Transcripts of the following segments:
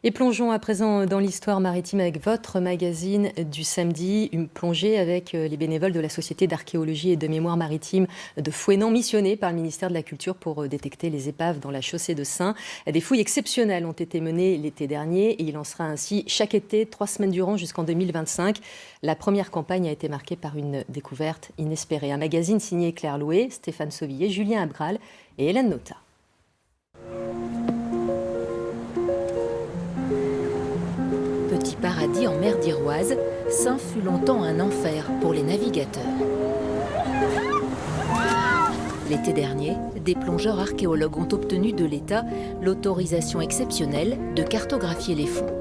Et plongeons à présent dans l'histoire maritime avec votre magazine du samedi, une plongée avec les bénévoles de la Société d'archéologie et de mémoire maritime de Fouesnant, missionnés par le ministère de la Culture pour détecter les épaves dans la chaussée de Saints. Des fouilles exceptionnelles ont été menées l'été dernier et il en sera ainsi chaque été, 3 semaines durant jusqu'en 2025. La première campagne a été marquée par une découverte inespérée. Un magazine signé Claire Loué, Stéphane Sauvillier, Julien Abgral et Hélène Nota. Petit paradis en mer d'Iroise, Saints fut longtemps un enfer pour les navigateurs. L'été dernier, des plongeurs archéologues ont obtenu de l'État l'autorisation exceptionnelle de cartographier les fonds.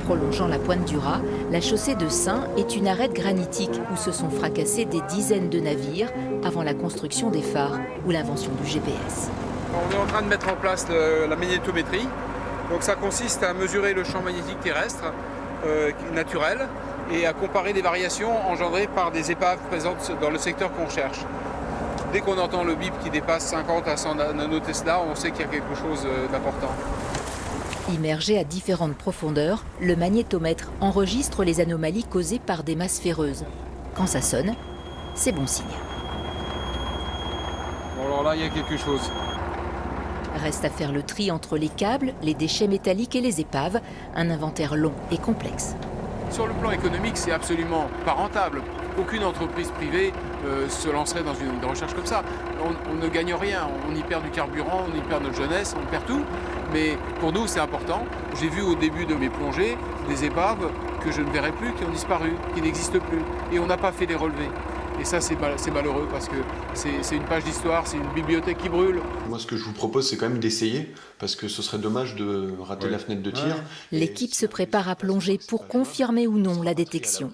Prolongeant la pointe du Raz, la chaussée de Saints est une arête granitique où se sont fracassés des dizaines de navires avant la construction des phares ou l'invention du GPS. On est en train de mettre en place la magnétométrie. Donc ça consiste à mesurer le champ magnétique terrestre naturel et à comparer les variations engendrées par des épaves présentes dans le secteur qu'on cherche. Dès qu'on entend le bip qui dépasse 50 à 100 nanotesla, on sait qu'il y a quelque chose d'important. Immergé à différentes profondeurs, le magnétomètre enregistre les anomalies causées par des masses ferreuses. Quand ça sonne, c'est bon signe. Bon alors là, il y a quelque chose. Reste à faire le tri entre les câbles, les déchets métalliques et les épaves, un inventaire long et complexe. Sur le plan économique, c'est absolument pas rentable. Aucune entreprise privée se lancerait dans une recherche comme ça. On ne gagne rien, on y perd du carburant, on y perd notre jeunesse, on perd tout. Mais pour nous, c'est important. J'ai vu au début de mes plongées des épaves que je ne verrai plus, qui ont disparu, qui n'existent plus. Et on n'a pas fait les relevés. Et ça, c'est malheureux parce que c'est une page d'histoire, c'est une bibliothèque qui brûle. Moi, ce que je vous propose, c'est quand même d'essayer, parce que ce serait dommage de rater la fenêtre de tir. L'équipe se prépare à plonger pour confirmer ou non la détection.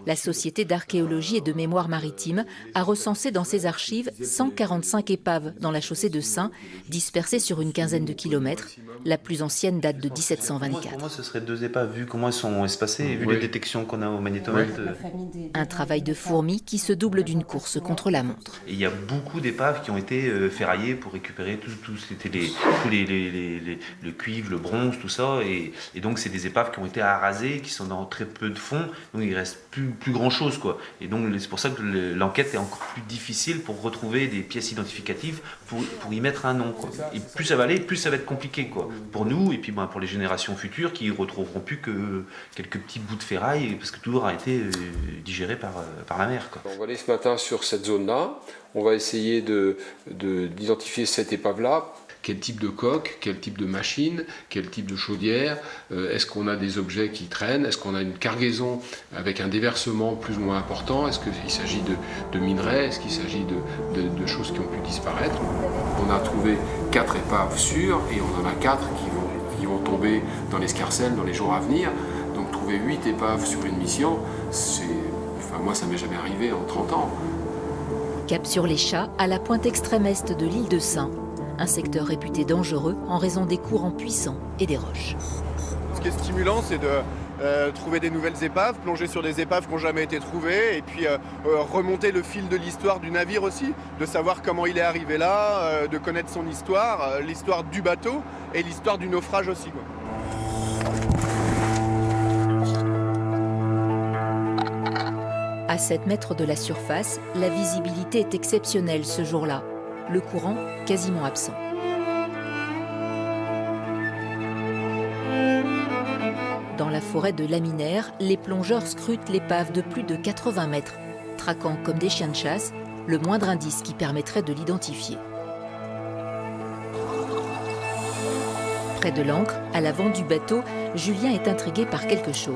La Société d'archéologie et de mémoire maritime a recensé dans ses archives 145 épaves dans la chaussée de Saints, dispersées sur une quinzaine de kilomètres. La plus ancienne date de 1724. Pour moi, ce serait 2 épaves, vu comment elles sont espacées et vu les détections qu'on a au magnétomètre. Un travail de fourmi qui se double d'une course contre la montre. Et il y a beaucoup d'épaves qui ont été ferraillées pour récupérer le cuivre, le bronze, tout ça. Et donc, c'est des épaves qui ont été arasées, qui sont dans très peu de fond. Donc, il ne reste plus grand chose, quoi. Et donc, c'est pour ça que l'enquête est encore plus difficile pour retrouver des pièces identificatives pour y mettre un nom, quoi. Et plus ça va aller, plus ça va être compliqué, quoi. Pour nous et puis pour les générations futures qui ne retrouveront plus que quelques petits bouts de ferraille parce que tout aura été digéré par la mer, quoi. On va aller ce matin sur cette zone-là. On va essayer d'identifier cette épave-là. Quel type de coque, quel type de machine, quel type de chaudière, est-ce qu'on a des objets qui traînent, est-ce qu'on a une cargaison avec un déversement plus ou moins important, est-ce qu'il s'agit de minerais, est-ce qu'il s'agit de choses qui ont pu disparaître. On a trouvé 4 épaves sûres et on en a 4 qui vont tomber dans l'escarcelle dans les jours à venir. Donc trouver 8 épaves sur une mission, moi ça m'est jamais arrivé en 30 ans. Cap sur les Chats, à la pointe extrême est de l'île de Saints. Un secteur réputé dangereux en raison des courants puissants et des roches. Ce qui est stimulant, c'est de trouver des nouvelles épaves, plonger sur des épaves qui n'ont jamais été trouvées, et puis remonter le fil de l'histoire du navire aussi, de savoir comment il est arrivé là, de connaître son histoire, l'histoire du bateau et l'histoire du naufrage aussi, quoi. À 7 mètres de la surface, la visibilité est exceptionnelle ce jour-là. Le courant quasiment absent. Dans la forêt de Laminaire, les plongeurs scrutent l'épave de plus de 80 mètres, traquant comme des chiens de chasse le moindre indice qui permettrait de l'identifier. Près de l'ancre, à l'avant du bateau, Julien est intrigué par quelque chose.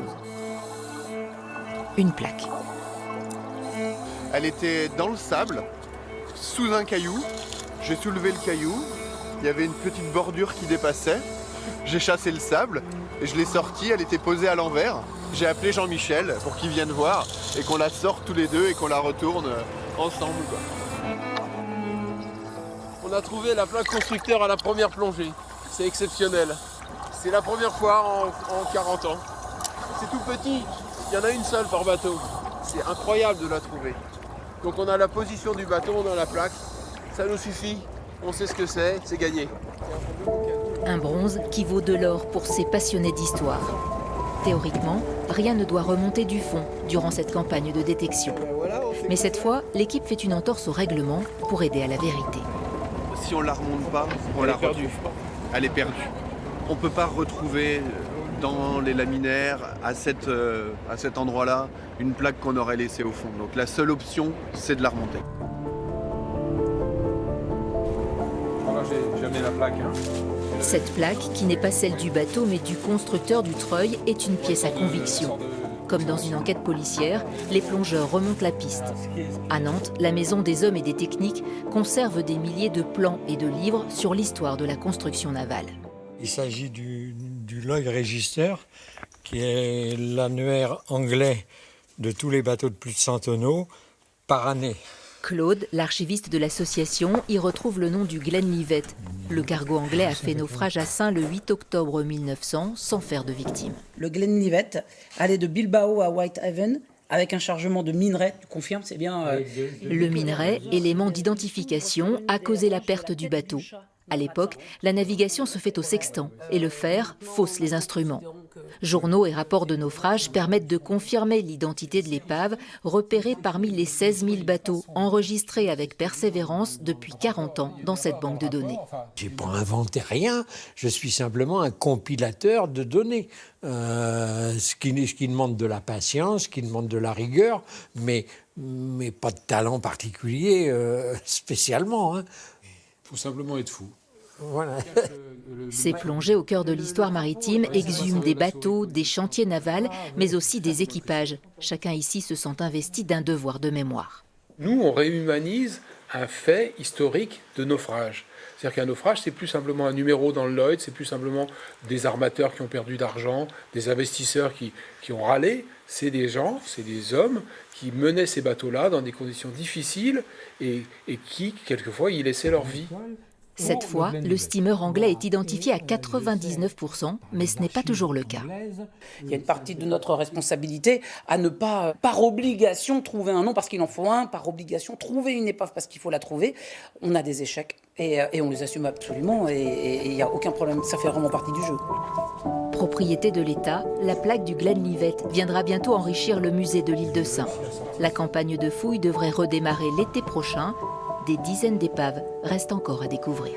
Une plaque. Elle était dans le sable, sous un caillou. J'ai soulevé le caillou, il y avait une petite bordure qui dépassait. J'ai chassé le sable et je l'ai sortie, elle était posée à l'envers. J'ai appelé Jean-Michel pour qu'il vienne voir et qu'on la sorte tous les deux et qu'on la retourne ensemble, quoi. On a trouvé la plaque constructeur à la première plongée. C'est exceptionnel. C'est la première fois en 40 ans. C'est tout petit, il y en a une seule par bateau. C'est incroyable de la trouver. Donc on a la position du bateau, on a la plaque. Ça nous suffit, on sait ce que c'est gagné. Un bronze qui vaut de l'or pour ces passionnés d'histoire. Théoriquement, rien ne doit remonter du fond durant cette campagne de détection. Mais cette fois, l'équipe fait une entorse au règlement pour aider à la vérité. Si on la remonte pas, on la retrouve. Elle est perdue. On ne peut pas retrouver dans les laminaires, à cet endroit-là, une plaque qu'on aurait laissée au fond. Donc la seule option, c'est de la remonter. Voilà, j'ai jamais la plaque. Cette plaque, qui n'est pas celle du bateau mais du constructeur du treuil, est une pièce à conviction. Comme dans une enquête policière, les plongeurs remontent la piste. À Nantes, la Maison des Hommes et des Techniques conserve des milliers de plans et de livres sur l'histoire de la construction navale. Il s'agit du Lloyd Register, qui est l'annuaire anglais de tous les bateaux de plus de 100 tonneaux par année. Claude, l'archiviste de l'association, y retrouve le nom du Glenlivet. Le cargo anglais a fait naufrage à Saint le 8 octobre 1900 sans faire de victimes. Le Glenlivet allait de Bilbao à Whitehaven avec un chargement de minerai. Tu confirmes, c'est bien Le minerai, élément d'identification, a causé la perte du bateau. À l'époque, la navigation se fait au sextant et le fer fausse les instruments. Journaux et rapports de naufrage permettent de confirmer l'identité de l'épave, repérée parmi les 16 000 bateaux enregistrés avec persévérance depuis 40 ans dans cette banque de données. Je n'ai pas inventé rien, je suis simplement un compilateur de données. Ce qui demande de la patience, ce qui demande de la rigueur, mais pas de talent particulier spécialement. Il faut simplement être fou. Voilà. Ces plongées au cœur de l'histoire maritime exhument des bateaux, des chantiers navals, mais aussi des équipages. Chacun ici se sent investi d'un devoir de mémoire. Nous, on réhumanise un fait historique de naufrage. C'est-à-dire qu'un naufrage, c'est plus simplement un numéro dans le Lloyd, c'est plus simplement des armateurs qui ont perdu d'argent, des investisseurs qui ont râlé. C'est des gens, c'est des hommes qui menaient ces bateaux-là dans des conditions difficiles et qui, quelquefois, y laissaient leur vie. Cette fois, le steamer anglais est identifié à 99%, mais ce n'est pas toujours le cas. Il y a une partie de notre responsabilité à ne pas, par obligation, trouver un nom parce qu'il en faut un, par obligation, trouver une épave parce qu'il faut la trouver. On a des échecs et on les assume absolument et il n'y a aucun problème, ça fait vraiment partie du jeu. Propriété de l'État, la plaque du Glenlivet viendra bientôt enrichir le musée de l'île de Saint. La campagne de fouilles devrait redémarrer l'été prochain. Des dizaines d'épaves restent encore à découvrir.